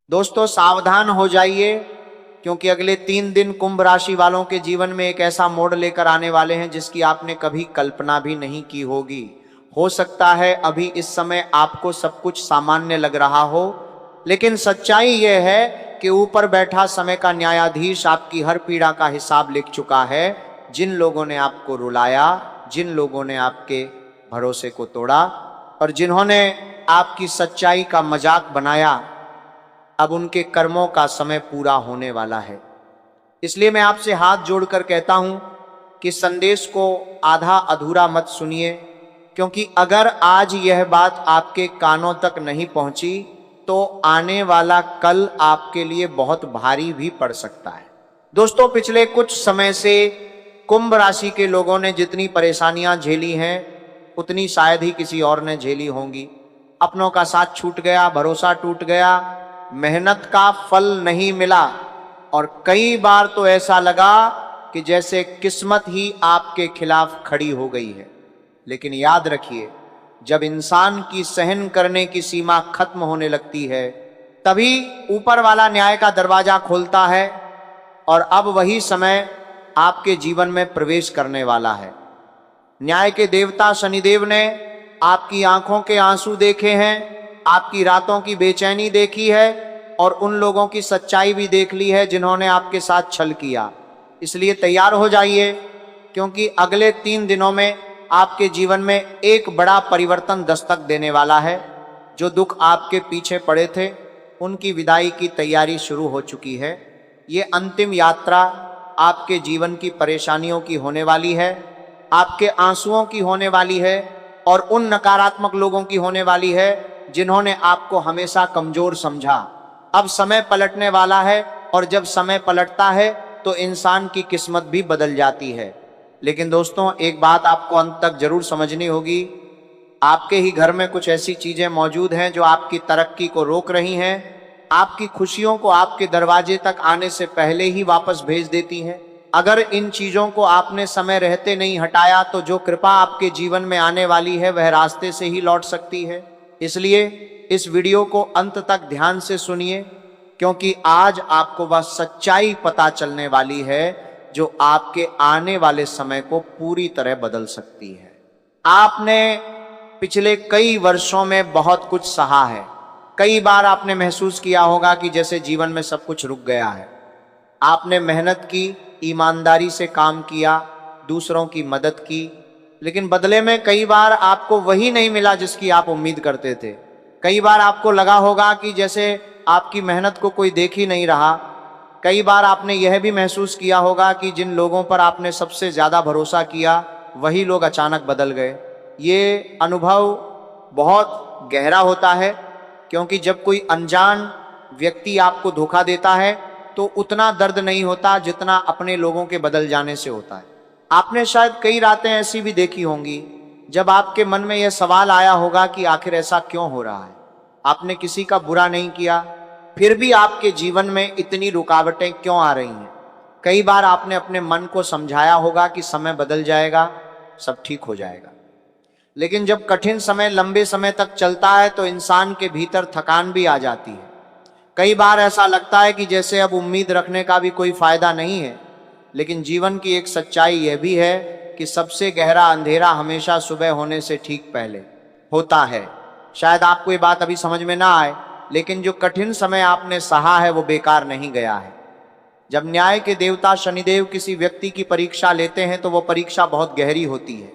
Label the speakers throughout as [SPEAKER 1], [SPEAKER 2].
[SPEAKER 1] दोस्तों सावधान हो जाइए, क्योंकि अगले 3 दिन कुंभ राशि वालों के जीवन में एक ऐसा मोड़ लेकर आने वाले हैं जिसकी आपने कभी कल्पना भी नहीं की होगी। हो सकता है अभी इस समय आपको सब कुछ सामान्य लग रहा हो, लेकिन सच्चाई यह है कि ऊपर बैठा समय का न्यायाधीश आपकी हर पीड़ा का हिसाब लिख चुका है। जिन लोगों ने आपको रुलाया, जिन लोगों ने आपके भरोसे को तोड़ा और जिन्होंने आपकी सच्चाई का मजाक बनाया, अब उनके कर्मों का समय पूरा होने वाला है। इसलिए मैं आपसे हाथ जोड़कर कहता हूं कि संदेश को आधा अधूरा मत सुनिए, क्योंकि अगर आज यह बात आपके कानों तक नहीं पहुंची तो आने वाला कल आपके लिए बहुत भारी भी पड़ सकता है। दोस्तों पिछले कुछ समय से कुंभ राशि के लोगों ने जितनी परेशानियां झेली हैं उतनी शायद ही किसी और ने झेली होंगी। अपनों का साथ छूट गया, भरोसा टूट गया, मेहनत का फल नहीं मिला और कई बार तो ऐसा लगा कि जैसे किस्मत ही आपके खिलाफ खड़ी हो गई है। लेकिन याद रखिए, जब इंसान की सहन करने की सीमा खत्म होने लगती है तभी ऊपर वाला न्याय का दरवाजा खोलता है और अब वही समय आपके जीवन में प्रवेश करने वाला है। न्याय के देवता शनिदेव ने आपकी आंखों के आंसू देखे हैं, आपकी रातों की बेचैनी देखी है और उन लोगों की सच्चाई भी देख ली है जिन्होंने आपके साथ छल किया। इसलिए तैयार हो जाइए, क्योंकि अगले 3 दिनों में आपके जीवन में एक बड़ा परिवर्तन दस्तक देने वाला है। जो दुख आपके पीछे पड़े थे उनकी विदाई की तैयारी शुरू हो चुकी है। ये अंतिम यात्रा आपके जीवन की परेशानियों की होने वाली है, आपके आंसुओं की होने वाली है और उन नकारात्मक लोगों की होने वाली है जिन्होंने आपको हमेशा कमजोर समझा। अब समय पलटने वाला है और जब समय पलटता है तो इंसान की किस्मत भी बदल जाती है। लेकिन दोस्तों एक बात आपको अंत तक जरूर समझनी होगी, आपके ही घर में कुछ ऐसी चीजें मौजूद हैं जो आपकी तरक्की को रोक रही हैं, आपकी खुशियों को आपके दरवाजे तक आने से पहले ही वापस भेज देती हैं। अगर इन चीजों को आपने समय रहते नहीं हटाया तो जो कृपा आपके जीवन में आने वाली है वह रास्ते से ही लौट सकती है। इसलिए इस वीडियो को अंत तक ध्यान से सुनिए, क्योंकि आज आपको वह सच्चाई पता चलने वाली है जो आपके आने वाले समय को पूरी तरह बदल सकती है। आपने पिछले कई वर्षों में बहुत कुछ सहा है। कई बार आपने महसूस किया होगा कि जैसे जीवन में सब कुछ रुक गया है। आपने मेहनत की, ईमानदारी से काम किया, दूसरों की मदद की, लेकिन बदले में कई बार आपको वही नहीं मिला जिसकी आप उम्मीद करते थे। कई बार आपको लगा होगा कि जैसे आपकी मेहनत को कोई देख ही नहीं रहा। कई बार आपने यह भी महसूस किया होगा कि जिन लोगों पर आपने सबसे ज़्यादा भरोसा किया वही लोग अचानक बदल गए। ये अनुभव बहुत गहरा होता है, क्योंकि जब कोई अनजान व्यक्ति आपको धोखा देता है तो उतना दर्द नहीं होता जितना अपने लोगों के बदल जाने से होता है। आपने शायद कई रातें ऐसी भी देखी होंगी जब आपके मन में यह सवाल आया होगा कि आखिर ऐसा क्यों हो रहा है। आपने किसी का बुरा नहीं किया, फिर भी आपके जीवन में इतनी रुकावटें क्यों आ रही हैं। कई बार आपने अपने मन को समझाया होगा कि समय बदल जाएगा, सब ठीक हो जाएगा, लेकिन जब कठिन समय लंबे समय तक चलता है तो इंसान के भीतर थकान भी आ जाती है। कई बार ऐसा लगता है कि जैसे अब उम्मीद रखने का भी कोई फायदा नहीं है। लेकिन जीवन की एक सच्चाई यह भी है कि सबसे गहरा अंधेरा हमेशा सुबह होने से ठीक पहले होता है। शायद आपको ये बात अभी समझ में ना आए, लेकिन जो कठिन समय आपने सहा है वो बेकार नहीं गया है। जब न्याय के देवता शनिदेव किसी व्यक्ति की परीक्षा लेते हैं तो वो परीक्षा बहुत गहरी होती है।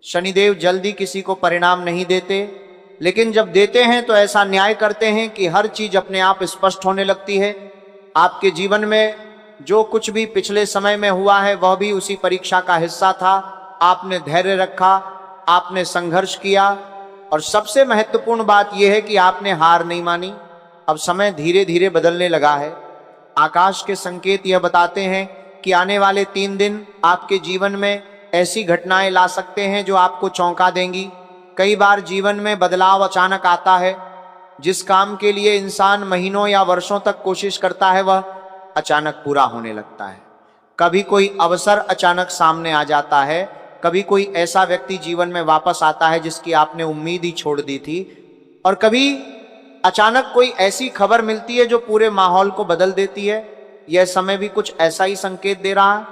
[SPEAKER 1] शनिदेव जल्दी किसी को परिणाम नहीं देते, लेकिन जब देते हैं तो ऐसा न्याय करते हैं कि हर चीज अपने आप स्पष्ट होने लगती है। आपके जीवन में जो कुछ भी पिछले समय में हुआ है वह भी उसी परीक्षा का हिस्सा था। आपने धैर्य रखा, आपने संघर्ष किया और सबसे महत्वपूर्ण बात यह है कि आपने हार नहीं मानी। अब समय धीरे धीरे बदलने लगा है। आकाश के संकेत यह बताते हैं कि आने वाले 3 दिन आपके जीवन में ऐसी घटनाएं ला सकते हैं जो आपको चौंका देंगी। कई बार जीवन में बदलाव अचानक आता है। जिस काम के लिए इंसान महीनों या वर्षों तक कोशिश करता है वह अचानक पूरा होने लगता है। कभी कोई अवसर अचानक सामने आ जाता है, कभी कोई ऐसा व्यक्ति जीवन में वापस आता है जिसकी आपने उम्मीद ही छोड़ दी थी, और कभी अचानक कोई ऐसी खबर मिलती है जो पूरे माहौल को बदल देती है। यह समय भी कुछ ऐसा ही संकेत दे रहा है,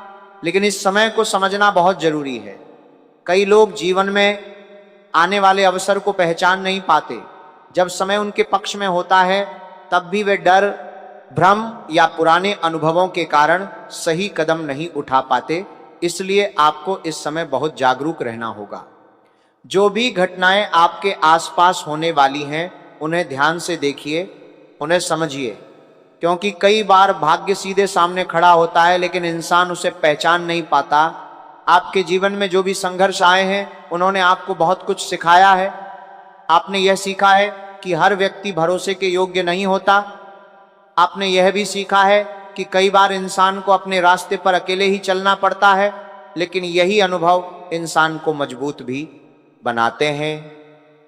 [SPEAKER 1] लेकिन इस समय को समझना बहुत जरूरी है। कई लोग जीवन में आने वाले अवसर को पहचान नहीं पाते। जब समय उनके पक्ष में होता है तब भी वे डर, भ्रम या पुराने अनुभवों के कारण सही कदम नहीं उठा पाते। इसलिए आपको इस समय बहुत जागरूक रहना होगा। जो भी घटनाएं आपके आसपास होने वाली हैं उन्हें ध्यान से देखिए, उन्हें समझिए, क्योंकि कई बार भाग्य सीधे सामने खड़ा होता है लेकिन इंसान उसे पहचान नहीं पाता। आपके जीवन में जो भी संघर्ष आए हैं उन्होंने आपको बहुत कुछ सिखाया है। आपने यह सीखा है कि हर व्यक्ति भरोसे के योग्य नहीं होता। आपने यह भी सीखा है कि कई बार इंसान को अपने रास्ते पर अकेले ही चलना पड़ता है, लेकिन यही अनुभव इंसान को मजबूत भी बनाते हैं।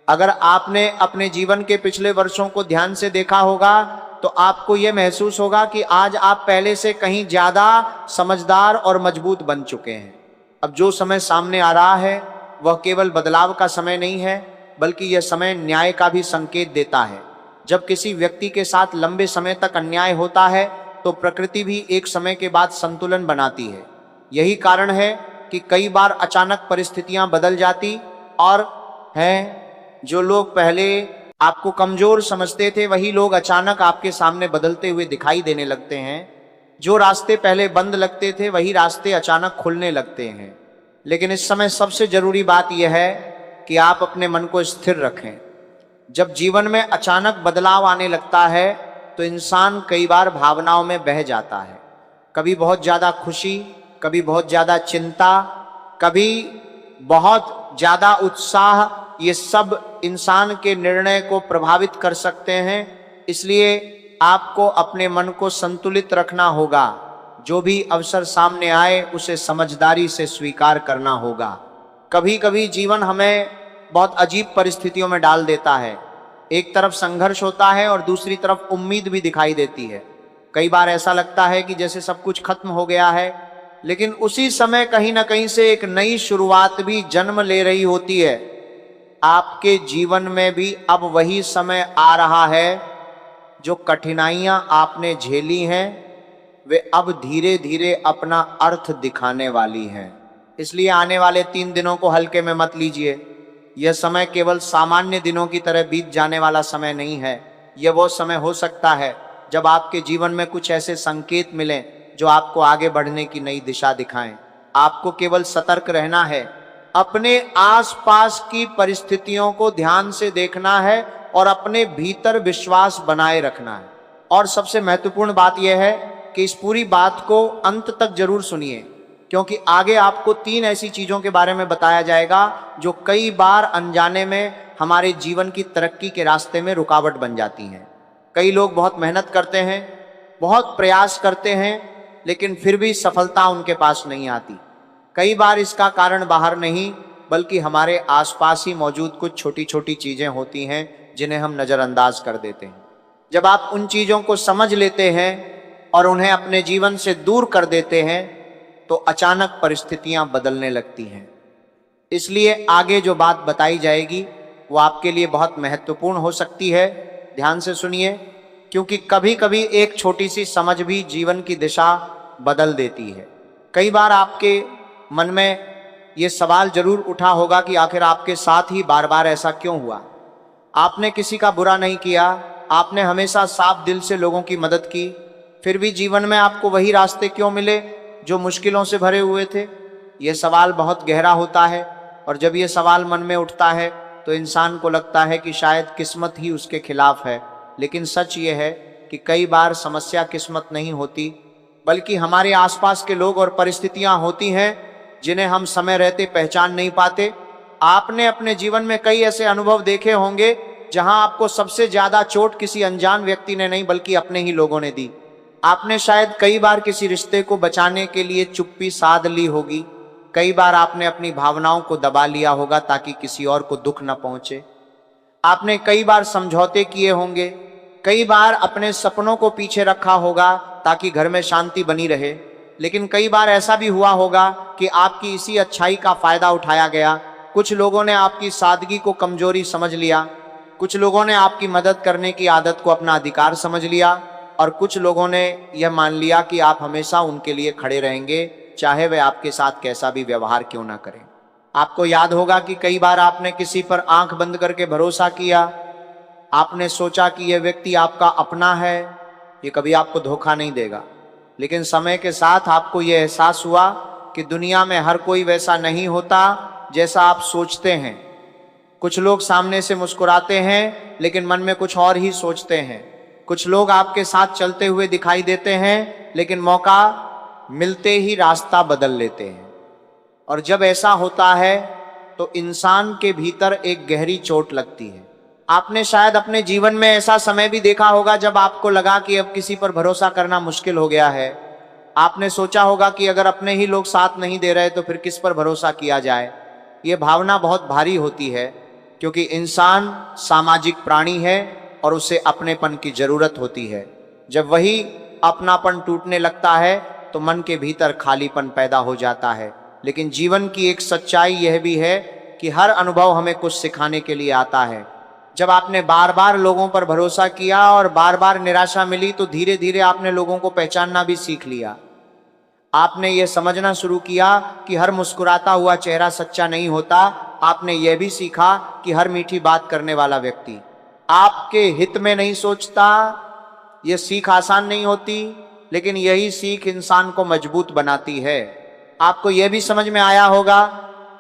[SPEAKER 1] अगर आपने अपने जीवन के पिछले वर्षों को ध्यान से देखा होगा तो आपको यह महसूस होगा कि आज आप पहले से कहीं ज्यादा समझदार और मजबूत बन चुके हैं। अब जो समय सामने आ रहा है वह केवल बदलाव का समय नहीं है, बल्कि यह समय न्याय का भी संकेत देता है। जब किसी व्यक्ति के साथ लंबे समय तक अन्याय होता है तो प्रकृति भी एक समय के बाद संतुलन बनाती है। यही कारण है कि कई बार अचानक परिस्थितियां बदल जाती और हैं जो लोग पहले आपको कमजोर समझते थे वही लोग अचानक आपके सामने बदलते हुए दिखाई देने लगते हैं। जो रास्ते पहले बंद लगते थे वही रास्ते अचानक खुलने लगते हैं। लेकिन इस समय सबसे जरूरी बात यह है कि आप अपने मन को स्थिर रखें। जब जीवन में अचानक बदलाव आने लगता है तो इंसान कई बार भावनाओं में बह जाता है। कभी बहुत ज्यादा खुशी, कभी बहुत ज्यादा चिंता, कभी बहुत ज्यादा उत्साह। ये सब इंसान के निर्णय को प्रभावित कर सकते हैं। इसलिए आपको अपने मन को संतुलित रखना होगा। जो भी अवसर सामने आए उसे समझदारी से स्वीकार करना होगा। कभी कभी जीवन हमें बहुत अजीब परिस्थितियों में डाल देता है। एक तरफ संघर्ष होता है और दूसरी तरफ उम्मीद भी दिखाई देती है। कई बार ऐसा लगता है कि जैसे सब कुछ खत्म हो गया है, लेकिन उसी समय कहीं ना कहीं से एक नई शुरुआत भी जन्म ले रही होती है। आपके जीवन में भी अब वही समय आ रहा है। जो कठिनाइयां आपने झेली हैं वे अब धीरे धीरे अपना अर्थ दिखाने वाली हैं। इसलिए आने वाले 3 दिनों को हल्के में मत लीजिए। यह समय केवल सामान्य दिनों की तरह बीत जाने वाला समय नहीं है। यह वो समय हो सकता है जब आपके जीवन में कुछ ऐसे संकेत मिलें जो आपको आगे बढ़ने की नई दिशा दिखाएं। आपको केवल सतर्क रहना है, अपने आसपास की परिस्थितियों को ध्यान से देखना है और अपने भीतर विश्वास बनाए रखना है। और सबसे महत्वपूर्ण बात यह है कि इस पूरी बात को अंत तक जरूर सुनिए, क्योंकि आगे आपको 3 ऐसी चीजों के बारे में बताया जाएगा जो कई बार अनजाने में हमारे जीवन की तरक्की के रास्ते में रुकावट बन जाती हैं। कई लोग बहुत मेहनत करते हैं, बहुत प्रयास करते हैं, लेकिन फिर भी सफलता उनके पास नहीं आती। कई बार इसका कारण बाहर नहीं बल्कि हमारे आसपास ही मौजूद कुछ छोटी छोटी चीजें होती हैं जिन्हें हम नजरअंदाज कर देते हैं। जब आप उन चीजों को समझ लेते हैं और उन्हें अपने जीवन से दूर कर देते हैं तो अचानक परिस्थितियां बदलने लगती हैं। इसलिए आगे जो बात बताई जाएगी वो आपके लिए बहुत महत्वपूर्ण हो सकती है। ध्यान से सुनिए, क्योंकि कभी कभी एक छोटी सी समझ भी जीवन की दिशा बदल देती है। कई बार आपके मन में ये सवाल जरूर उठा होगा कि आखिर आपके साथ ही बार बार ऐसा क्यों हुआ। आपने किसी का बुरा नहीं किया, आपने हमेशा साफ दिल से लोगों की मदद की, फिर भी जीवन में आपको वही रास्ते क्यों मिले जो मुश्किलों से भरे हुए थे। ये सवाल बहुत गहरा होता है और जब ये सवाल मन में उठता है तो इंसान को लगता है कि शायद किस्मत ही उसके खिलाफ है। लेकिन सच ये है कि कई बार समस्या किस्मत नहीं होती बल्कि हमारे आसपास के लोग और परिस्थितियां होती हैं जिन्हें हम समय रहते पहचान नहीं पाते। आपने अपने जीवन में कई ऐसे अनुभव देखे होंगे जहां आपको सबसे ज्यादा चोट किसी अनजान व्यक्ति ने नहीं बल्कि अपने ही लोगों ने दी। आपने शायद कई बार किसी रिश्ते को बचाने के लिए चुप्पी साध ली होगी। कई बार आपने अपनी भावनाओं को दबा लिया होगा ताकि किसी और को दुख न पहुंचे। आपने कई बार समझौते किए होंगे, कई बार अपने सपनों को पीछे रखा होगा ताकि घर में शांति बनी रहे। लेकिन कई बार ऐसा भी हुआ होगा कि आपकी इसी अच्छाई का फायदा उठाया गया। कुछ लोगों ने आपकी सादगी को कमजोरी समझ लिया। कुछ लोगों ने आपकी मदद करने की आदत को अपना अधिकार समझ लिया और कुछ लोगों ने यह मान लिया कि आप हमेशा उनके लिए खड़े रहेंगे, चाहे वे आपके साथ कैसा भी व्यवहार क्यों ना करें। आपको याद होगा कि कई बार आपने किसी पर आंख बंद करके भरोसा किया। आपने सोचा कि यह व्यक्ति आपका अपना है, ये कभी आपको धोखा नहीं देगा। लेकिन समय के साथ आपको यह एहसास हुआ कि दुनिया में हर कोई वैसा नहीं होता जैसा आप सोचते हैं। कुछ लोग सामने से मुस्कुराते हैं लेकिन मन में कुछ और ही सोचते हैं। कुछ लोग आपके साथ चलते हुए दिखाई देते हैं लेकिन मौका मिलते ही रास्ता बदल लेते हैं। और जब ऐसा होता है तो इंसान के भीतर एक गहरी चोट लगती है। आपने शायद अपने जीवन में ऐसा समय भी देखा होगा जब आपको लगा कि अब किसी पर भरोसा करना मुश्किल हो गया है। आपने सोचा होगा कि अगर अपने ही लोग साथ नहीं दे रहे तो फिर किस पर भरोसा किया जाए। ये भावना बहुत भारी होती है क्योंकि इंसान सामाजिक प्राणी है और उसे अपनेपन की जरूरत होती है। जब वही अपनापन टूटने लगता है तो मन के भीतर खालीपन पैदा हो जाता है। लेकिन जीवन की एक सच्चाई यह भी है कि हर अनुभव हमें कुछ सिखाने के लिए आता है। जब आपने बार बार लोगों पर भरोसा किया और बार बार निराशा मिली तो धीरे धीरे आपने लोगों को पहचानना भी सीख लिया। आपने ये समझना शुरू किया कि हर मुस्कुराता हुआ चेहरा सच्चा नहीं होता। आपने यह भी सीखा कि हर मीठी बात करने वाला व्यक्ति आपके हित में नहीं सोचता। यह सीख आसान नहीं होती, लेकिन यही सीख इंसान को मजबूत बनाती है। आपको यह भी समझ में आया होगा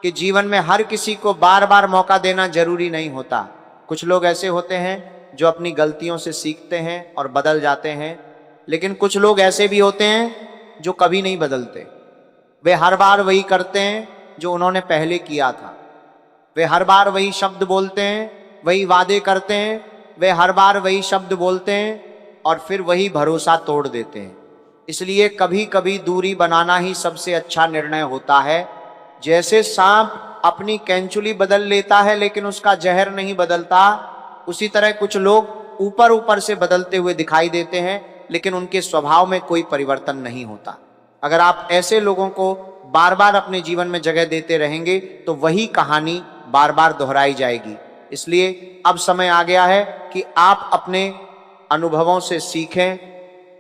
[SPEAKER 1] कि जीवन में हर किसी को बार बार मौका देना जरूरी नहीं होता। कुछ लोग ऐसे होते हैं जो अपनी गलतियों से सीखते हैं और बदल जाते हैं, लेकिन कुछ लोग ऐसे भी होते हैं जो कभी नहीं बदलते। वे हर बार वही करते हैं जो उन्होंने पहले किया था। वे हर बार वही शब्द बोलते हैं, वही वादे करते हैं। वे हर बार वही शब्द बोलते हैं और फिर वही भरोसा तोड़ देते हैं। इसलिए कभी कभी दूरी बनाना ही सबसे अच्छा निर्णय होता है। जैसे सांप अपनी कैंचुली बदल लेता है लेकिन उसका जहर नहीं बदलता, उसी तरह कुछ लोग ऊपर ऊपर से बदलते हुए दिखाई देते हैं लेकिन उनके स्वभाव में कोई परिवर्तन नहीं होता। अगर आप ऐसे लोगों को बार बार अपने जीवन में जगह देते रहेंगे तो वही कहानी बार बार दोहराई जाएगी। इसलिए अब समय आ गया है कि आप अपने अनुभवों से सीखें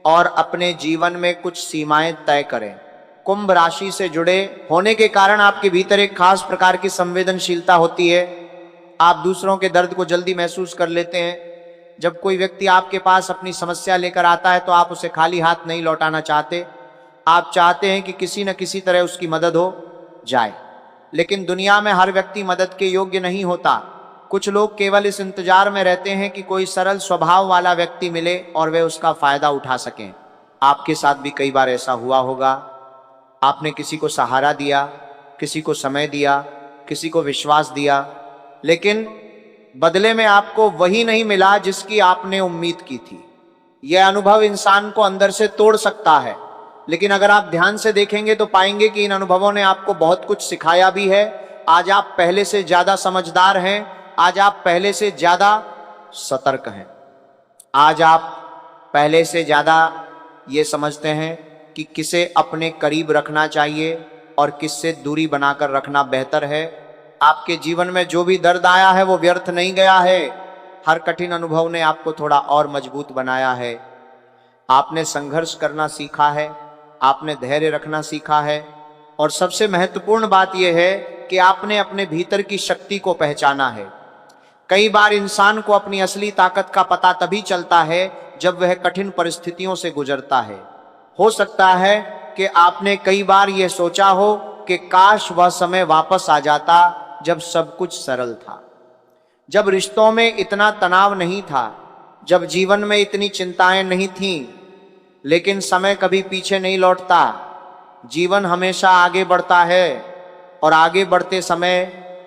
[SPEAKER 1] और अपने जीवन में कुछ सीमाएं तय करें। कुंभ राशि से जुड़े होने के कारण आपके भीतर एक खास प्रकार की संवेदनशीलता होती है। आप दूसरों के दर्द को जल्दी महसूस कर लेते हैं। जब कोई व्यक्ति आपके पास अपनी समस्या लेकर आता है तो आप उसे खाली हाथ नहीं लौटाना चाहते। आप चाहते हैं कि किसी न किसी तरह उसकी मदद हो जाए। लेकिन दुनिया में हर व्यक्ति मदद के योग्य नहीं होता। कुछ लोग केवल इस इंतजार में रहते हैं कि कोई सरल स्वभाव वाला व्यक्ति मिले और वे उसका फायदा उठा सकें। आपके साथ भी कई बार ऐसा हुआ होगा। आपने किसी को सहारा दिया, किसी को समय दिया, किसी को विश्वास दिया, लेकिन बदले में आपको वही नहीं मिला जिसकी आपने उम्मीद की थी। यह अनुभव इंसान को अंदर से तोड़ सकता है, लेकिन अगर आप ध्यान से देखेंगे तो पाएंगे कि इन अनुभवों ने आपको बहुत कुछ सिखाया भी है। आज आप पहले से ज्यादा समझदार हैं। आज आप पहले से ज्यादा सतर्क हैं। आज आप पहले से ज्यादा ये समझते हैं कि किसे अपने करीब रखना चाहिए और किससे दूरी बनाकर रखना बेहतर है। आपके जीवन में जो भी दर्द आया है वो व्यर्थ नहीं गया है। हर कठिन अनुभव ने आपको थोड़ा और मजबूत बनाया है। आपने संघर्ष करना सीखा है, आपने धैर्य रखना सीखा है, और सबसे महत्वपूर्ण बात यह है कि आपने अपने भीतर की शक्ति को पहचाना है। कई बार इंसान को अपनी असली ताकत का पता तभी चलता है जब वह कठिन परिस्थितियों से गुजरता है। हो सकता है कि आपने कई बार यह सोचा हो कि काश वह समय वापस आ जाता जब सब कुछ सरल था, जब रिश्तों में इतना तनाव नहीं था, जब जीवन में इतनी चिंताएं नहीं थीं। लेकिन समय कभी पीछे नहीं लौटता। जीवन हमेशा आगे बढ़ता है और आगे बढ़ते समय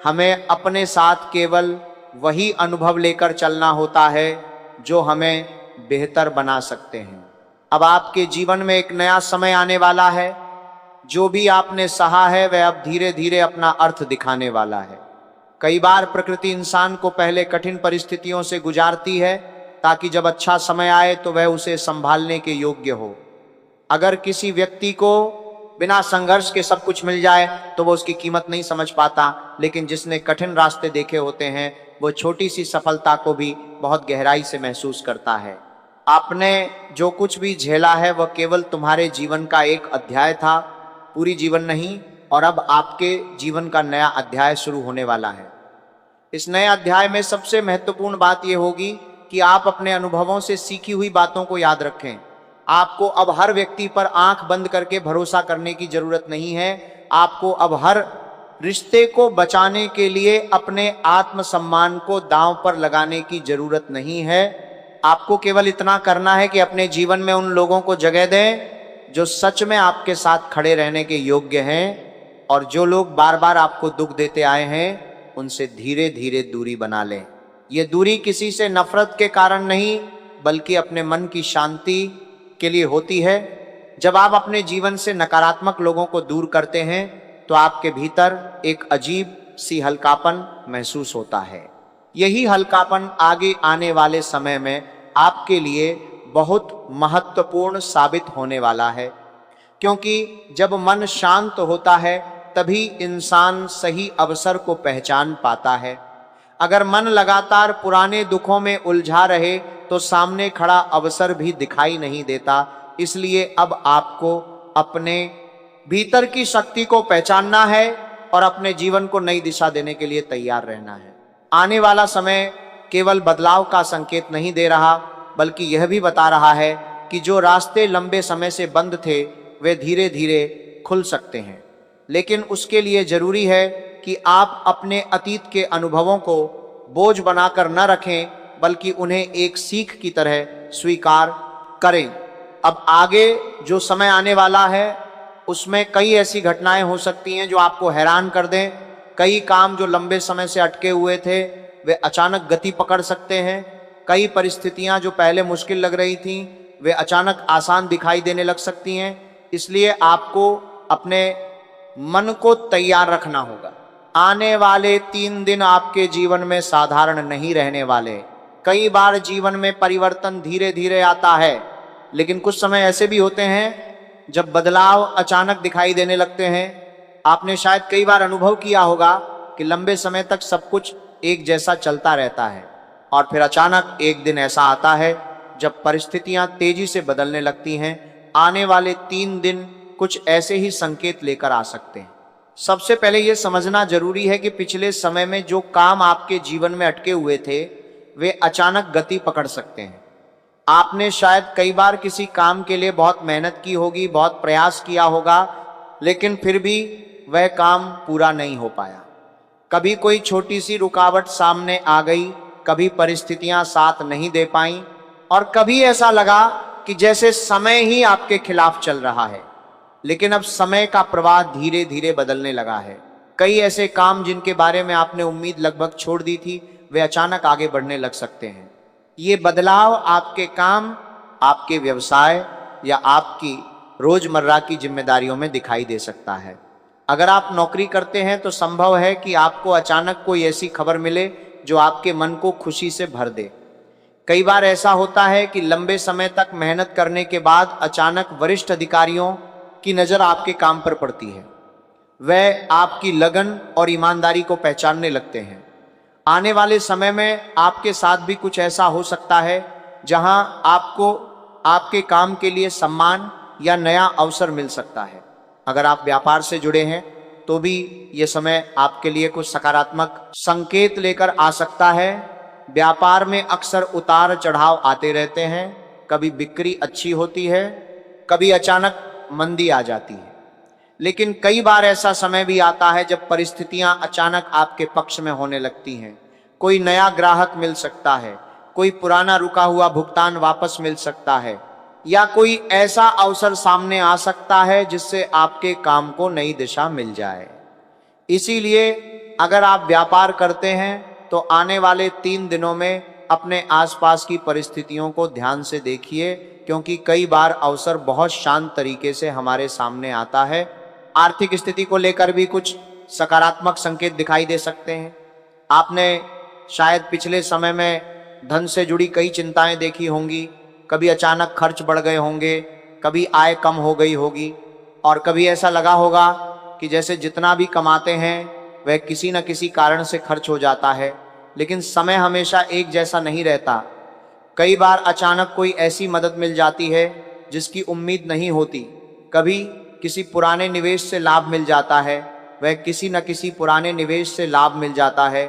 [SPEAKER 1] हमें अपने साथ केवल वही अनुभव लेकर चलना होता है जो हमें बेहतर बना सकते हैं। अब आपके जीवन में एक नया समय आने वाला है। जो भी आपने सहा है वह अब धीरे धीरे अपना अर्थ दिखाने वाला है। कई बार प्रकृति इंसान को पहले कठिन परिस्थितियों से गुजारती है ताकि जब अच्छा समय आए तो वह उसे संभालने के योग्य हो। अगर किसी व्यक्ति को बिना संघर्ष के सब कुछ मिल जाए तो वो उसकी कीमत नहीं समझ पाता, लेकिन जिसने कठिन रास्ते देखे होते हैं वो छोटी सी सफलता को भी बहुत गहराई से महसूस करता है। आपने जो कुछ भी झेला है वह केवल तुम्हारे जीवन का एक अध्याय था, पूरी जीवन नहीं। और अब आपके जीवन का नया अध्याय शुरू होने वाला है। इस नए अध्याय में सबसे महत्वपूर्ण बात यह होगी कि आप अपने अनुभवों से सीखी हुई बातों को याद रखें। आपको अब हर व्यक्ति पर आंख बंद करके भरोसा करने की जरूरत नहीं है। आपको अब हर रिश्ते को बचाने के लिए अपने आत्मसम्मान को दांव पर लगाने की जरूरत नहीं है। आपको केवल इतना करना है कि अपने जीवन में उन लोगों को जगह दें जो सच में आपके साथ खड़े रहने के योग्य हैं, और जो लोग बार बार आपको दुख देते आए हैं उनसे धीरे धीरे दूरी बना लें। ये दूरी किसी से नफरत के कारण नहीं, बल्कि अपने मन की शांति के लिए होती है। जब आप अपने जीवन से नकारात्मक लोगों को दूर करते हैं तो आपके भीतर एक अजीब सी हल्कापन महसूस होता है। यही हल्कापन आगे आने वाले समय में आपके लिए बहुत महत्वपूर्ण साबित होने वाला है, क्योंकि जब मन शांत होता है तभी इंसान सही अवसर को पहचान पाता है। अगर मन लगातार पुराने दुखों में उलझा रहे तो सामने खड़ा अवसर भी दिखाई नहीं देता। इसलिए अब आपको अपने भीतर की शक्ति को पहचानना है और अपने जीवन को नई दिशा देने के लिए तैयार रहना है। आने वाला समय केवल बदलाव का संकेत नहीं दे रहा, बल्कि यह भी बता रहा है कि जो रास्ते लंबे समय से बंद थे वे धीरे धीरे खुल सकते हैं। लेकिन उसके लिए जरूरी है कि आप अपने अतीत के अनुभवों को बोझ बनाकर न रखें, बल्कि उन्हें एक सीख की तरह स्वीकार करें। अब आगे जो समय आने वाला है उसमें कई ऐसी घटनाएं हो सकती हैं जो आपको हैरान कर दें। कई काम जो लंबे समय से अटके हुए थे वे अचानक गति पकड़ सकते हैं। कई परिस्थितियां जो पहले मुश्किल लग रही थीं वे अचानक आसान दिखाई देने लग सकती हैं। इसलिए आपको अपने मन को तैयार रखना होगा। आने वाले 3 दिन आपके जीवन में साधारण नहीं रहने वाले। कई बार जीवन में परिवर्तन धीरे धीरे आता है, लेकिन कुछ समय ऐसे भी होते हैं जब बदलाव अचानक दिखाई देने लगते हैं। आपने शायद कई बार अनुभव किया होगा कि लंबे समय तक सब कुछ एक जैसा चलता रहता है और फिर अचानक एक दिन ऐसा आता है जब परिस्थितियां तेजी से बदलने लगती हैं। आने वाले 3 दिन कुछ ऐसे ही संकेत लेकर आ सकते हैं। सबसे पहले यह समझना जरूरी है कि पिछले समय में जो काम आपके जीवन में अटके हुए थे वे अचानक गति पकड़ सकते हैं। आपने शायद कई बार किसी काम के लिए बहुत मेहनत की होगी, बहुत प्रयास किया होगा, लेकिन फिर भी वह काम पूरा नहीं हो पाया। कभी कोई छोटी सी रुकावट सामने आ गई, कभी परिस्थितियां साथ नहीं दे पाईं, और कभी ऐसा लगा कि जैसे समय ही आपके खिलाफ चल रहा है। लेकिन अब समय का प्रवाह धीरे धीरे बदलने लगा है। कई ऐसे काम जिनके बारे में आपने उम्मीद लगभग छोड़ दी थी वे अचानक आगे बढ़ने लग सकते हैं। ये बदलाव आपके काम, आपके व्यवसाय या आपकी रोजमर्रा की जिम्मेदारियों में दिखाई दे सकता है। अगर आप नौकरी करते हैं तो संभव है कि आपको अचानक कोई ऐसी खबर मिले जो आपके मन को खुशी से भर दे। कई बार ऐसा होता है कि लंबे समय तक मेहनत करने के बाद अचानक वरिष्ठ अधिकारियों की नज़र आपके काम पर पड़ती है। वह आपकी लगन और ईमानदारी को पहचानने लगते हैं। आने वाले समय में आपके साथ भी कुछ ऐसा हो सकता है जहां आपको आपके काम के लिए सम्मान या नया अवसर मिल सकता है। अगर आप व्यापार से जुड़े हैं तो भी ये समय आपके लिए कुछ सकारात्मक संकेत लेकर आ सकता है। व्यापार में अक्सर उतार चढ़ाव आते रहते हैं। कभी बिक्री अच्छी होती है, कभी अचानक मंदी आ जाती है। लेकिन कई बार ऐसा समय भी आता है जब परिस्थितियां अचानक आपके पक्ष में होने लगती हैं। कोई नया ग्राहक मिल सकता है, कोई पुराना रुका हुआ भुगतान वापस मिल सकता है, या कोई ऐसा अवसर सामने आ सकता है जिससे आपके काम को नई दिशा मिल जाए। इसीलिए अगर आप व्यापार करते हैं तो आने वाले 3 दिनों में अपने आसपास की परिस्थितियों को ध्यान से देखिए, क्योंकि कई बार अवसर बहुत शांत तरीके से हमारे सामने आता है। आर्थिक स्थिति को लेकर भी कुछ सकारात्मक संकेत दिखाई दे सकते हैं। आपने शायद पिछले समय में धन से जुड़ी कई चिंताएं देखी होंगी। कभी अचानक खर्च बढ़ गए होंगे, कभी आय कम हो गई होगी, और कभी ऐसा लगा होगा कि जैसे जितना भी कमाते हैं वह किसी न किसी कारण से खर्च हो जाता है। लेकिन समय हमेशा एक जैसा नहीं रहता। कई बार अचानक कोई ऐसी मदद मिल जाती है जिसकी उम्मीद नहीं होती। कभी किसी पुराने निवेश से लाभ मिल जाता है, वह किसी न किसी पुराने निवेश से लाभ मिल जाता है।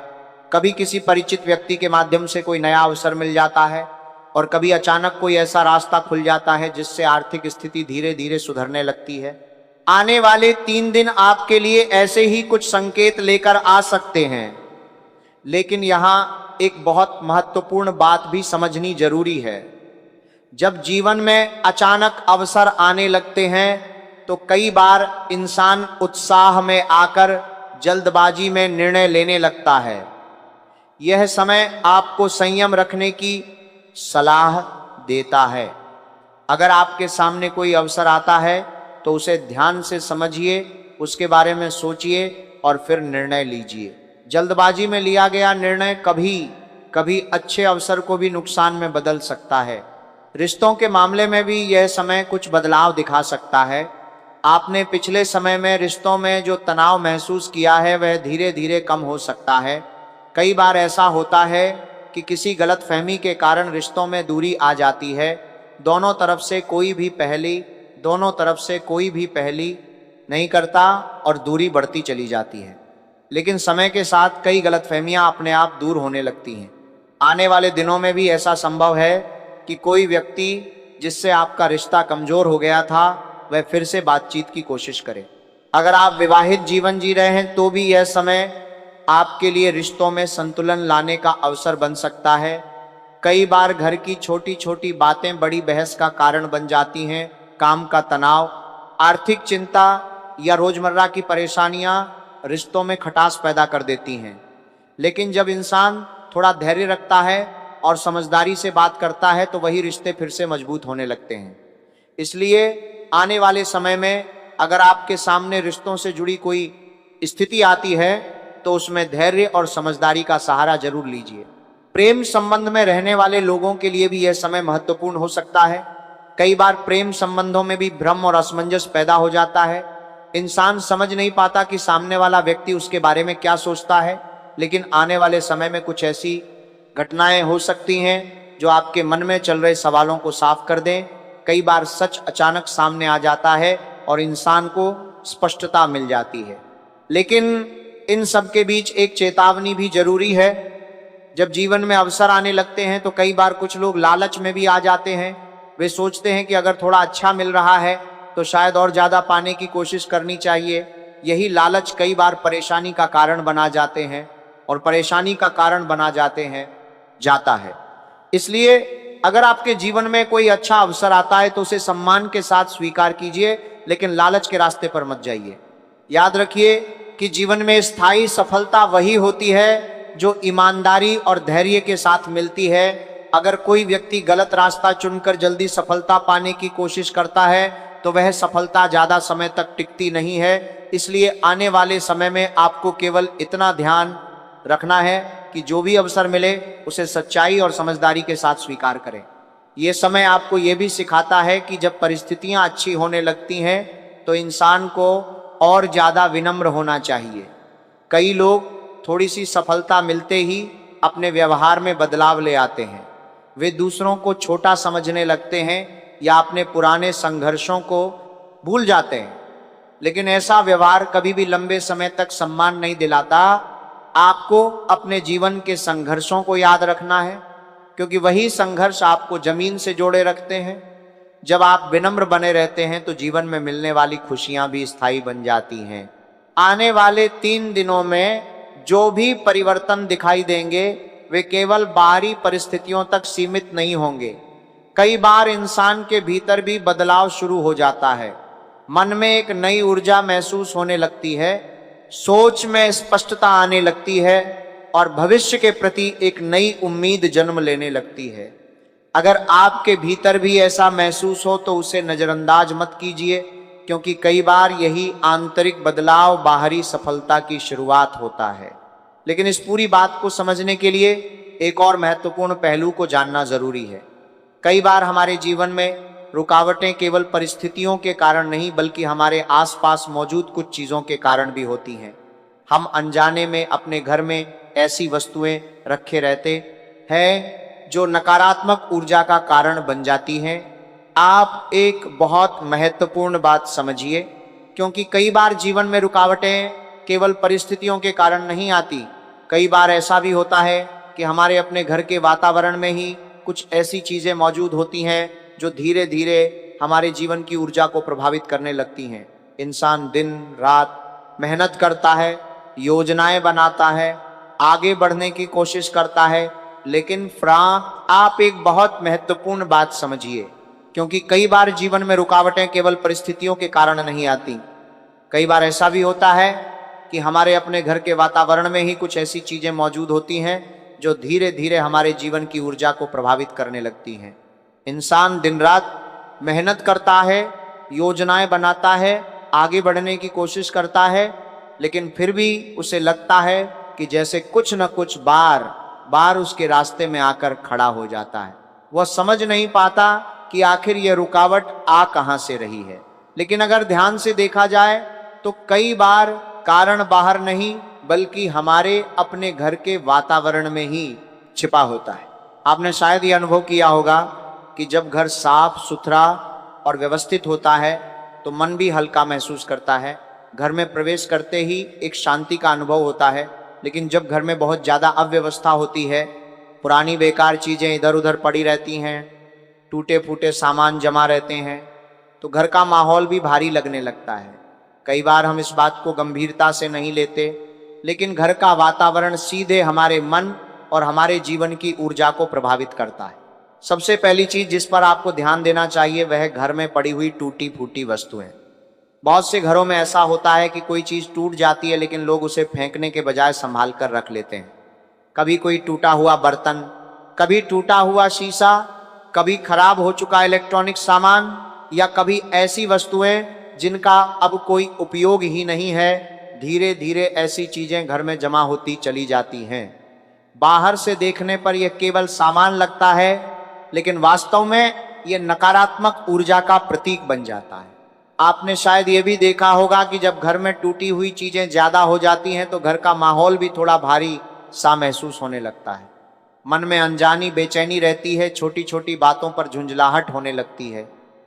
[SPEAKER 1] कभी किसी परिचित व्यक्ति के माध्यम से कोई नया अवसर मिल जाता है, और कभी अचानक कोई ऐसा रास्ता खुल जाता है जिससे आर्थिक स्थिति धीरे धीरे सुधरने लगती है। आने वाले 3 दिन आपके लिए ऐसे ही कुछ संकेत लेकर आ सकते हैं, लेकिन यहाँ एक बहुत महत्वपूर्ण बात भी समझनी जरूरी है। जब जीवन में अचानक अवसर आने लगते हैं तो कई बार इंसान उत्साह में आकर जल्दबाजी में निर्णय लेने लगता है। यह समय आपको संयम रखने की सलाह देता है। अगर आपके सामने कोई अवसर आता है तो उसे ध्यान से समझिए, उसके बारे में सोचिए और फिर निर्णय लीजिए। जल्दबाजी में लिया गया निर्णय कभी कभी अच्छे अवसर को भी नुकसान में बदल सकता है। रिश्तों के मामले में भी यह समय कुछ बदलाव दिखा सकता है। आपने पिछले समय में रिश्तों में जो तनाव महसूस किया है वह धीरे धीरे कम हो सकता है। कई बार ऐसा होता है कि किसी गलतफहमी के कारण रिश्तों में दूरी आ जाती है। दोनों तरफ से कोई भी पहली नहीं करता और दूरी बढ़ती चली जाती है। लेकिन समय के साथ कई गलतफहमियां अपने आप दूर होने लगती हैं। आने वाले दिनों में भी ऐसा संभव है कि कोई व्यक्ति जिससे आपका रिश्ता कमजोर हो गया था वह फिर से बातचीत की कोशिश करे। अगर आप विवाहित जीवन जी रहे हैं तो भी यह समय आपके लिए रिश्तों में संतुलन लाने का अवसर बन सकता है। कई बार घर की छोटी छोटी बातें बड़ी बहस का कारण बन जाती हैं। काम का तनाव, आर्थिक चिंता या रोजमर्रा की परेशानियां रिश्तों में खटास पैदा कर देती हैं। लेकिन जब इंसान थोड़ा धैर्य रखता है और समझदारी से बात करता है तो वही रिश्ते फिर से मजबूत होने लगते हैं। इसलिए आने वाले समय में अगर आपके सामने रिश्तों से जुड़ी कोई स्थिति आती है तो उसमें धैर्य और समझदारी का सहारा जरूर लीजिए। प्रेम संबंध में रहने वाले लोगों के लिए भी यह समय महत्वपूर्ण हो सकता है। कई बार प्रेम संबंधों में भी भ्रम और असमंजस पैदा हो जाता है। इंसान समझ नहीं पाता कि सामने वाला व्यक्ति उसके बारे में क्या सोचता है। लेकिन आने वाले समय में कुछ ऐसी घटनाएं हो सकती हैं जो आपके मन में चल रहे सवालों को साफ कर दें। कई बार सच अचानक सामने आ जाता है और इंसान को स्पष्टता मिल जाती है। लेकिन इन सब के बीच एक चेतावनी भी जरूरी है। जब जीवन में अवसर आने लगते हैं तो कई बार कुछ लोग लालच में भी आ जाते हैं। वे सोचते हैं कि अगर थोड़ा अच्छा मिल रहा है तो शायद और ज़्यादा पाने की कोशिश करनी चाहिए। यही लालच कई बार परेशानी का कारण बना जाते हैं और परेशानी का कारण बना जाता है। इसलिए अगर आपके जीवन में कोई अच्छा अवसर आता है तो उसे सम्मान के साथ स्वीकार कीजिए, लेकिन लालच के रास्ते पर मत जाइए। याद रखिए कि जीवन में स्थायी सफलता वही होती है जो ईमानदारी और धैर्य के साथ मिलती है। अगर कोई व्यक्ति गलत रास्ता चुनकर जल्दी सफलता पाने की कोशिश करता है तो वह सफलता ज़्यादा समय तक टिकती नहीं है। इसलिए आने वाले समय में आपको केवल इतना ध्यान रखना है कि जो भी अवसर मिले उसे सच्चाई और समझदारी के साथ स्वीकार करें। ये समय आपको ये भी सिखाता है कि जब परिस्थितियां अच्छी होने लगती हैं तो इंसान को और ज़्यादा विनम्र होना चाहिए। कई लोग थोड़ी सी सफलता मिलते ही अपने व्यवहार में बदलाव ले आते हैं। वे दूसरों को छोटा समझने लगते हैं या अपने पुराने संघर्षों को भूल जाते हैं। लेकिन ऐसा व्यवहार कभी भी लंबे समय तक सम्मान नहीं दिलाता। आपको अपने जीवन के संघर्षों को याद रखना है, क्योंकि वही संघर्ष आपको जमीन से जोड़े रखते हैं। जब आप विनम्र बने रहते हैं तो जीवन में मिलने वाली खुशियां भी स्थायी बन जाती हैं। आने वाले 3 दिनों में जो भी परिवर्तन दिखाई देंगे वे केवल बाहरी परिस्थितियों तक सीमित नहीं होंगे। कई बार इंसान के भीतर भी बदलाव शुरू हो जाता है। मन में एक नई ऊर्जा महसूस होने लगती है, सोच में स्पष्टता आने लगती है और भविष्य के प्रति एक नई उम्मीद जन्म लेने लगती है। अगर आपके भीतर भी ऐसा महसूस हो तो उसे नज़रअंदाज मत कीजिए, क्योंकि कई बार यही आंतरिक बदलाव बाहरी सफलता की शुरुआत होता है। लेकिन इस पूरी बात को समझने के लिए एक और महत्वपूर्ण पहलू को जानना जरूरी है। कई बार हमारे जीवन में रुकावटें केवल परिस्थितियों के कारण नहीं बल्कि हमारे आसपास मौजूद कुछ चीज़ों के कारण भी होती हैं। हम अनजाने में अपने घर में ऐसी वस्तुएं रखे रहते हैं जो नकारात्मक ऊर्जा का कारण बन जाती हैं। आप एक बहुत महत्वपूर्ण बात समझिए, क्योंकि कई बार जीवन में रुकावटें केवल परिस्थितियों के कारण नहीं आती। कई बार ऐसा भी होता है कि हमारे अपने घर के वातावरण में ही कुछ ऐसी चीजें मौजूद होती हैं जो धीरे धीरे हमारे जीवन की ऊर्जा को प्रभावित करने लगती हैं। इंसान दिन रात मेहनत करता है, योजनाएं बनाता है, आगे बढ़ने की कोशिश करता है, लेकिन आप एक बहुत महत्वपूर्ण बात समझिए, क्योंकि कई बार जीवन में रुकावटें केवल परिस्थितियों के कारण नहीं आती। कई बार ऐसा भी होता है कि हमारे अपने घर के वातावरण में ही कुछ ऐसी चीजें मौजूद होती हैं जो धीरे धीरे हमारे जीवन की ऊर्जा को प्रभावित करने लगती हैं। इंसान दिन रात मेहनत करता है, योजनाएं बनाता है, आगे बढ़ने की कोशिश करता है, लेकिन फिर भी उसे लगता है कि जैसे कुछ न कुछ बार बार उसके रास्ते में आकर खड़ा हो जाता है। वह समझ नहीं पाता कि आखिर यह रुकावट आ कहां से रही है। लेकिन अगर ध्यान से देखा जाए तो कई बार कारण बाहर नहीं बल्कि हमारे अपने घर के वातावरण में ही छिपा होता है। आपने शायद ये अनुभव किया होगा कि जब घर साफ सुथरा और व्यवस्थित होता है तो मन भी हल्का महसूस करता है। घर में प्रवेश करते ही एक शांति का अनुभव होता है। लेकिन जब घर में बहुत ज़्यादा अव्यवस्था होती है, पुरानी बेकार चीज़ें इधर उधर पड़ी रहती हैं, टूटे फूटे सामान जमा रहते हैं, तो घर का माहौल भी भारी लगने लगता है। कई बार हम इस बात को गंभीरता से नहीं लेते, लेकिन घर का वातावरण सीधे हमारे मन और हमारे जीवन की ऊर्जा को प्रभावित करता है। सबसे पहली चीज जिस पर आपको ध्यान देना चाहिए वह है घर में पड़ी हुई टूटी फूटी वस्तुएं। बहुत से घरों में ऐसा होता है कि कोई चीज टूट जाती है लेकिन लोग उसे फेंकने के बजाय संभाल कर रख लेते हैं। कभी कोई टूटा हुआ बर्तन, कभी टूटा हुआ शीशा, कभी खराब हो चुका इलेक्ट्रॉनिक सामान, या कभी ऐसी वस्तुएं जिनका अब कोई उपयोग ही नहीं है। धीरे धीरे ऐसी चीजें घर में जमा होती चली जाती हैं। बाहर से देखने पर यह केवल सामान लगता है, लेकिन वास्तव में यह नकारात्मक ऊर्जा का प्रतीक बन जाता है। आपने शायद ये भी देखा होगा कि जब घर में टूटी हुई चीजें ज्यादा हो जाती हैं तो घर का माहौल भी थोड़ा भारी सा महसूस होने लगता है। मन में अनजानी बेचैनी रहती है, छोटी छोटी बातों पर झुंझलाहट होने लगती है,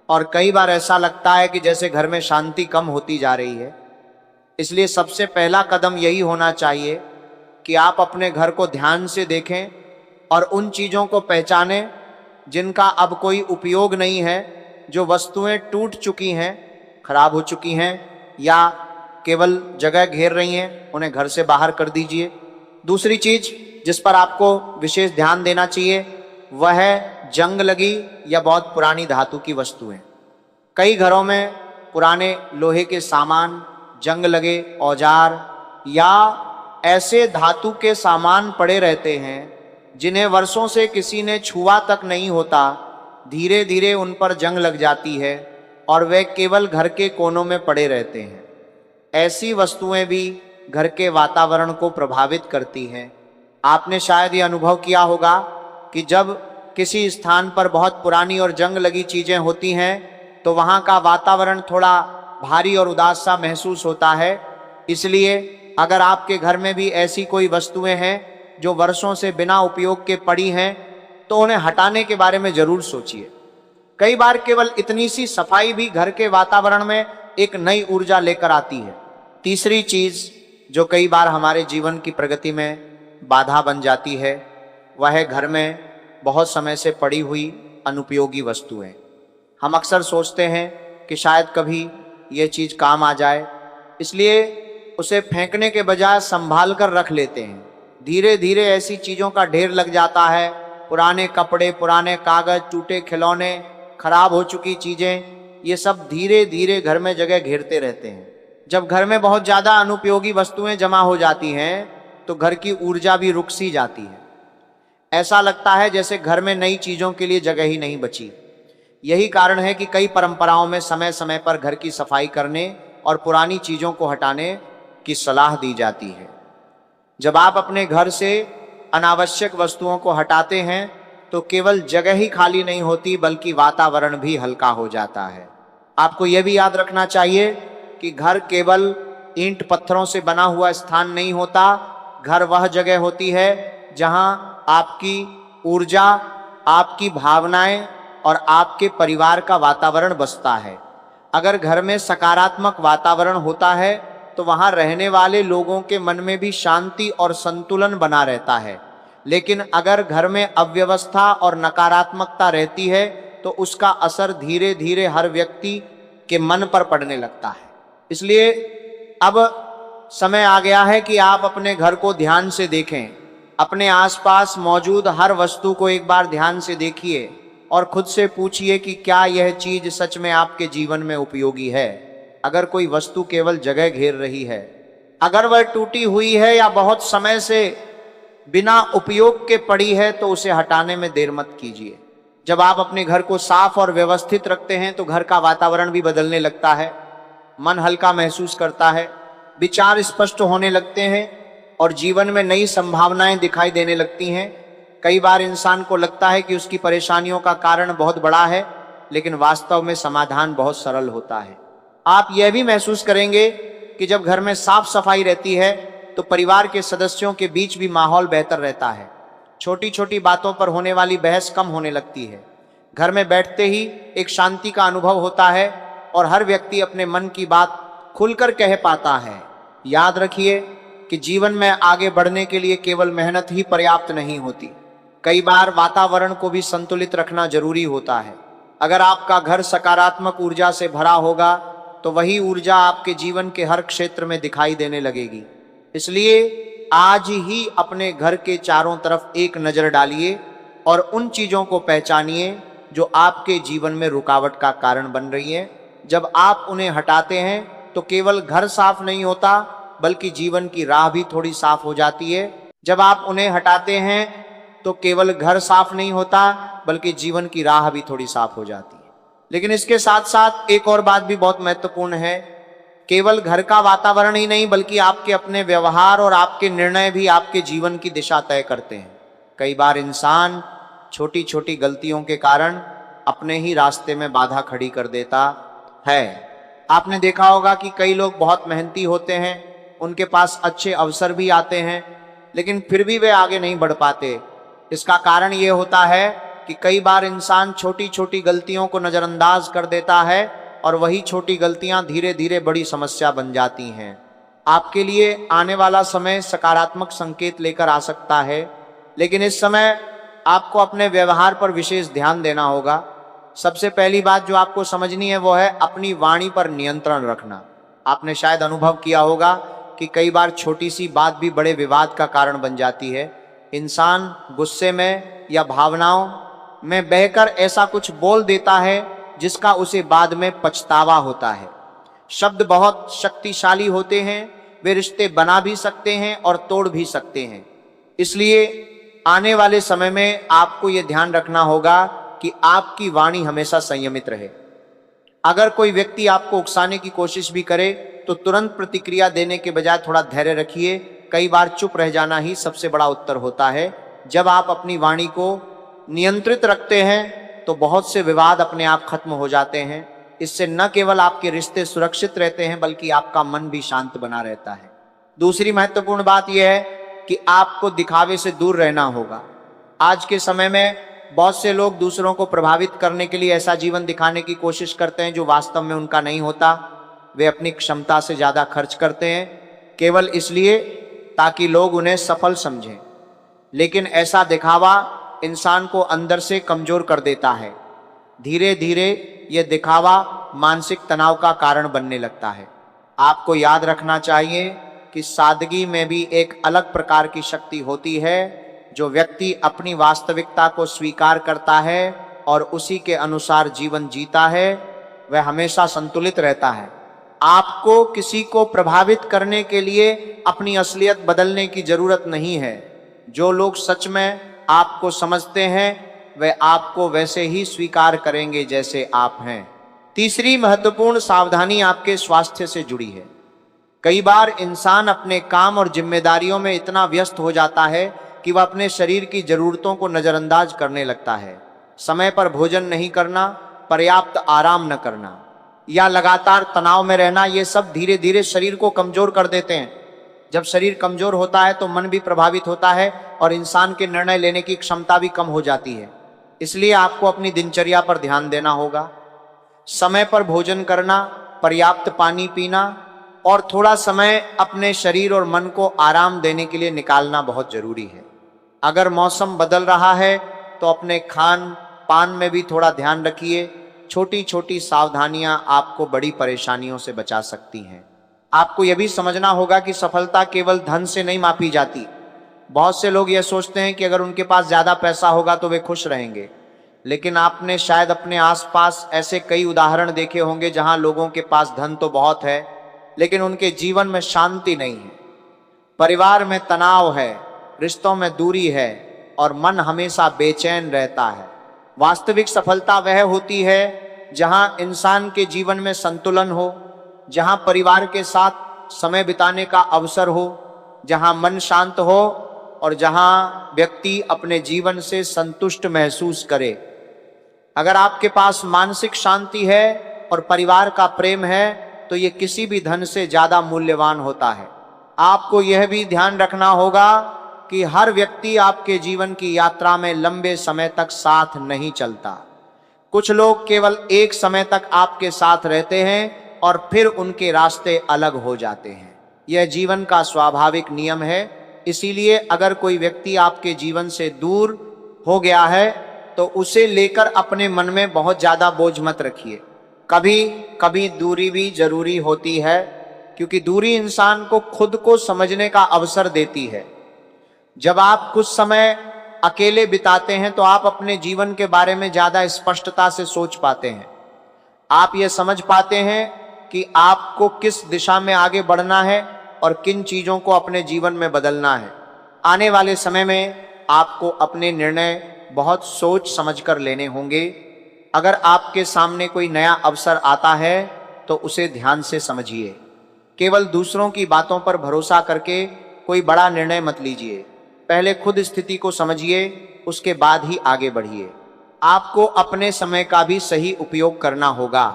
[SPEAKER 1] और कई बार ऐसा लगता है कि जैसे घर में शांति कम होती जा रही है। इसलिए सबसे पहला कदम यही होना चाहिए कि आप अपने घर को ध्यान से देखें और उन चीज़ों को पहचानें जिनका अब कोई उपयोग नहीं है, जो वस्तुएं टूट चुकी हैं, खराब हो चुकी हैं या केवल जगह घेर रही हैं, उन्हें घर से बाहर कर दीजिए। दूसरी चीज़ जिस पर आपको विशेष ध्यान देना चाहिए वह है जंग लगी या बहुत पुरानी धातु की वस्तुएं। कई घरों में पुराने लोहे के सामान, जंग लगे औजार या ऐसे धातु के सामान पड़े रहते हैं जिन्हें वर्षों से किसी ने छुआ तक नहीं होता। धीरे धीरे उन पर जंग लग जाती है और वे केवल घर के कोनों में पड़े रहते हैं। ऐसी वस्तुएं भी घर के वातावरण को प्रभावित करती हैं। आपने शायद ये अनुभव किया होगा कि जब किसी स्थान पर बहुत पुरानी और जंग लगी चीज़ें होती हैं तो वहाँ का वातावरण थोड़ा भारी और उदास सा महसूस होता है। इसलिए अगर आपके घर में भी ऐसी कोई वस्तुएं हैं जो वर्षों से बिना उपयोग के पड़ी हैं तो उन्हें हटाने के बारे में जरूर सोचिए। कई बार केवल इतनी सी सफाई भी घर के वातावरण में एक नई ऊर्जा लेकर आती है। तीसरी चीज जो कई बार हमारे जीवन की प्रगति में बाधा बन जाती है वह है घर में बहुत समय से पड़ी हुई अनुपयोगी वस्तुएं। हम अक्सर सोचते हैं कि शायद कभी ये चीज काम आ जाए, इसलिए उसे फेंकने के बजाय संभाल कर रख लेते हैं। धीरे धीरे ऐसी चीज़ों का ढेर लग जाता है। पुराने कपड़े, पुराने कागज, टूटे खिलौने, खराब हो चुकी चीज़ें, ये सब धीरे धीरे घर में जगह घेरते रहते हैं। जब घर में बहुत ज़्यादा अनुपयोगी वस्तुएं जमा हो जाती हैं तो घर की ऊर्जा भी रुक सी जाती है। ऐसा लगता है जैसे घर में नई चीज़ों के लिए जगह ही नहीं बची। यही कारण है कि कई परंपराओं में समय समय पर घर की सफाई करने और पुरानी चीज़ों को हटाने की सलाह दी जाती है। जब आप अपने घर से अनावश्यक वस्तुओं को हटाते हैं तो केवल जगह ही खाली नहीं होती बल्कि वातावरण भी हल्का हो जाता है। आपको यह भी याद रखना चाहिए कि घर केवल ईंट पत्थरों से बना हुआ स्थान नहीं होता। घर वह जगह होती है जहां आपकी ऊर्जा, आपकी भावनाएं और आपके परिवार का वातावरण बसता है। अगर घर में सकारात्मक वातावरण होता है तो वहां रहने वाले लोगों के मन में भी शांति और संतुलन बना रहता है। लेकिन अगर घर में अव्यवस्था और नकारात्मकता रहती है तो उसका असर धीरे धीरे हर व्यक्ति के मन पर पड़ने लगता है। इसलिए अब समय आ गया है कि आप अपने घर को ध्यान से देखें। अपने आसपास मौजूद हर वस्तु को एक बार ध्यान से देखिए और खुद से पूछिए कि क्या यह चीज सच में आपके जीवन में उपयोगी है। अगर कोई वस्तु केवल जगह घेर रही है, अगर वह टूटी हुई है या बहुत समय से बिना उपयोग के पड़ी है तो उसे हटाने में देर मत कीजिए। जब आप अपने घर को साफ और व्यवस्थित रखते हैं तो घर का वातावरण भी बदलने लगता है, मन हल्का महसूस करता है, विचार स्पष्ट होने लगते हैं और जीवन में नई संभावनाएं दिखाई देने लगती हैं। कई बार इंसान को लगता है कि उसकी परेशानियों का कारण बहुत बड़ा है, लेकिन वास्तव में समाधान बहुत सरल होता है। आप यह भी महसूस करेंगे कि जब घर में साफ सफाई रहती है तो परिवार के सदस्यों के बीच भी माहौल बेहतर रहता है। छोटी छोटी बातों पर होने वाली बहस कम होने लगती है। घर में बैठते ही एक शांति का अनुभव होता है और हर व्यक्ति अपने मन की बात खुलकर कह पाता है। याद रखिए कि जीवन में आगे बढ़ने के लिए केवल मेहनत ही पर्याप्त नहीं होती। कई बार वातावरण को भी संतुलित रखना जरूरी होता है। अगर आपका घर सकारात्मक ऊर्जा से भरा होगा तो वही ऊर्जा आपके जीवन के हर क्षेत्र में दिखाई देने लगेगी। इसलिए आज ही अपने घर के चारों तरफ एक नजर डालिए और उन चीजों को पहचानिए जो आपके जीवन में रुकावट का कारण बन रही है। जब आप उन्हें हटाते हैं तो केवल घर साफ नहीं होता बल्कि जीवन की राह भी थोड़ी साफ हो जाती है। जब आप उन्हें हटाते हैं तो केवल घर साफ नहीं होता बल्कि जीवन की राह भी थोड़ी साफ हो जाती है। लेकिन इसके साथ साथ एक और बात भी बहुत महत्वपूर्ण है। केवल घर का वातावरण ही नहीं बल्कि आपके अपने व्यवहार और आपके निर्णय भी आपके जीवन की दिशा तय करते हैं। कई बार इंसान छोटी छोटी गलतियों के कारण अपने ही रास्ते में बाधा खड़ी कर देता है। आपने देखा होगा कि कई लोग बहुत मेहनती होते हैं, उनके पास अच्छे अवसर भी आते हैं, लेकिन फिर भी वे आगे नहीं बढ़ पाते। इसका कारण ये होता है कि कई बार इंसान छोटी छोटी गलतियों को नजरअंदाज कर देता है और वही छोटी गलतियां धीरे धीरे बड़ी समस्या बन जाती हैं। आपके लिए आने वाला समय सकारात्मक संकेत लेकर आ सकता है, लेकिन इस समय आपको अपने व्यवहार पर विशेष ध्यान देना होगा। सबसे पहली बात जो आपको समझनी है वो है अपनी वाणी पर नियंत्रण रखना। आपने शायद अनुभव किया होगा कि कई बार छोटी सी बात भी बड़े विवाद का कारण बन जाती है। इंसान गुस्से में या भावनाओं में बहकर ऐसा कुछ बोल देता है जिसका उसे बाद में पछतावा होता है। शब्द बहुत शक्तिशाली होते हैं, वे रिश्ते बना भी सकते हैं और तोड़ भी सकते हैं। इसलिए आने वाले समय में आपको यह ध्यान रखना होगा कि आपकी वाणी हमेशा संयमित रहे। अगर कोई व्यक्ति आपको उकसाने की कोशिश भी करे तो तुरंत प्रतिक्रिया देने के बजाय थोड़ा धैर्य रखिए। कई बार चुप रह जाना ही सबसे बड़ा उत्तर होता है। जब आप अपनी वाणी को नियंत्रित रखते हैं तो बहुत से विवाद अपने आप खत्म हो जाते हैं। इससे न केवल आपके रिश्ते सुरक्षित रहते हैं बल्कि आपका मन भी शांत बना रहता है। दूसरी महत्वपूर्ण बात यह है कि आपको दिखावे से दूर रहना होगा। आज के समय में बहुत से लोग दूसरों को प्रभावित करने के लिए ऐसा जीवन दिखाने की कोशिश करते हैं जो वास्तव में उनका नहीं होता। वे अपनी क्षमता से ज्यादा खर्च करते हैं केवल इसलिए ताकि लोग उन्हें सफल समझें, लेकिन ऐसा दिखावा इंसान को अंदर से कमजोर कर देता है। धीरे धीरे यह दिखावा मानसिक तनाव का कारण बनने लगता है। आपको याद रखना चाहिए कि सादगी में भी एक अलग प्रकार की शक्ति होती है। जो व्यक्ति अपनी वास्तविकता को स्वीकार करता है और उसी के अनुसार जीवन जीता है वह हमेशा संतुलित रहता है। आपको किसी को प्रभावित करने के लिए अपनी असलियत बदलने की जरूरत नहीं है। जो लोग सच में आपको समझते हैं वे आपको वैसे ही स्वीकार करेंगे जैसे आप हैं। तीसरी महत्वपूर्ण सावधानी आपके स्वास्थ्य से जुड़ी है। कई बार इंसान अपने काम और जिम्मेदारियों में इतना व्यस्त हो जाता है कि वह अपने शरीर की जरूरतों को नजरअंदाज करने लगता है। समय पर भोजन नहीं करना, पर्याप्त आराम न करना या लगातार तनाव में रहना, ये सब धीरे धीरे शरीर को कमजोर कर देते हैं। जब शरीर कमजोर होता है तो मन भी प्रभावित होता है और इंसान के निर्णय लेने की क्षमता भी कम हो जाती है। इसलिए आपको अपनी दिनचर्या पर ध्यान देना होगा। समय पर भोजन करना, पर्याप्त पानी पीना और थोड़ा समय अपने शरीर और मन को आराम देने के लिए निकालना बहुत जरूरी है। अगर मौसम बदल रहा है तो अपने खान पान में भी थोड़ा ध्यान रखिए। छोटी छोटी सावधानियां आपको बड़ी परेशानियों से बचा सकती हैं। आपको यह भी समझना होगा कि सफलता केवल धन से नहीं मापी जाती। बहुत से लोग यह सोचते हैं कि अगर उनके पास ज्यादा पैसा होगा तो वे खुश रहेंगे, लेकिन आपने शायद अपने आसपास ऐसे कई उदाहरण देखे होंगे जहां लोगों के पास धन तो बहुत है लेकिन उनके जीवन में शांति नहीं है, परिवार में तनाव है, रिश्तों में दूरी है और मन हमेशा बेचैन रहता है। वास्तविक सफलता वह होती है जहां इंसान के जीवन में संतुलन हो, जहां परिवार के साथ समय बिताने का अवसर हो, जहां मन शांत हो और जहां व्यक्ति अपने जीवन से संतुष्ट महसूस करे। अगर आपके पास मानसिक शांति है और परिवार का प्रेम है तो ये किसी भी धन से ज्यादा मूल्यवान होता है। आपको यह भी ध्यान रखना होगा कि हर व्यक्ति आपके जीवन की यात्रा में लंबे समय तक साथ नहीं चलता। कुछ लोग केवल एक समय तक आपके साथ रहते हैं और फिर उनके रास्ते अलग हो जाते हैं। यह जीवन का स्वाभाविक नियम है। इसीलिए अगर कोई व्यक्ति आपके जीवन से दूर हो गया है तो उसे लेकर अपने मन में बहुत ज्यादा बोझ मत रखिए। कभी कभी दूरी भी जरूरी होती है, क्योंकि दूरी इंसान को खुद को समझने का अवसर देती है। जब आप कुछ समय अकेले बिताते हैं तो आप अपने जीवन के बारे में ज्यादा स्पष्टता से सोच पाते हैं। आप यह समझ पाते हैं कि आपको किस दिशा में आगे बढ़ना है और किन चीजों को अपने जीवन में बदलना है। आने वाले समय में आपको अपने निर्णय बहुत सोच समझकर लेने होंगे। अगर आपके सामने कोई नया अवसर आता है तो उसे ध्यान से समझिए। केवल दूसरों की बातों पर भरोसा करके कोई बड़ा निर्णय मत लीजिए। पहले खुद स्थिति को समझिए, उसके बाद ही आगे बढ़िए। आपको अपने समय का भी सही उपयोग करना होगा।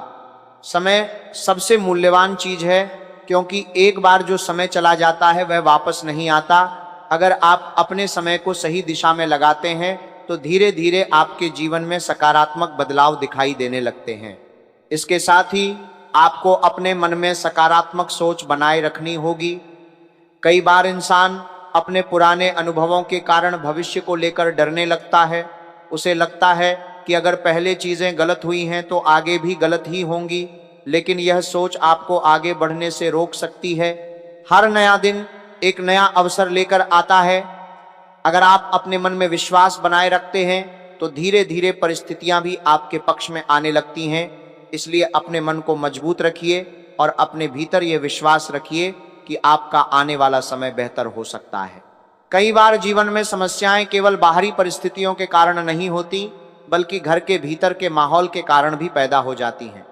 [SPEAKER 1] समय सबसे मूल्यवान चीज है, क्योंकि एक बार जो समय चला जाता है वह वापस नहीं आता। अगर आप अपने समय को सही दिशा में लगाते हैं तो धीरे धीरे आपके जीवन में सकारात्मक बदलाव दिखाई देने लगते हैं। इसके साथ ही आपको अपने मन में सकारात्मक सोच बनाए रखनी होगी। कई बार इंसान अपने पुराने अनुभवों के कारण भविष्य को लेकर डरने लगता है। उसे लगता है कि अगर पहले चीजें गलत हुई हैं तो आगे भी गलत ही होंगी, लेकिन यह सोच आपको आगे बढ़ने से रोक सकती है। हर नया दिन एक नया अवसर लेकर आता है। अगर आप अपने मन में विश्वास बनाए रखते हैं तो धीरे धीरे परिस्थितियां भी आपके पक्ष में आने लगती हैं। इसलिए अपने मन को मजबूत रखिए और अपने भीतर यह विश्वास रखिए कि आपका आने वाला समय बेहतर हो सकता है। कई बार जीवन में समस्याएं केवल बाहरी परिस्थितियों के कारण नहीं होती, बल्कि घर के भीतर के माहौल के कारण भी पैदा हो जाती हैं।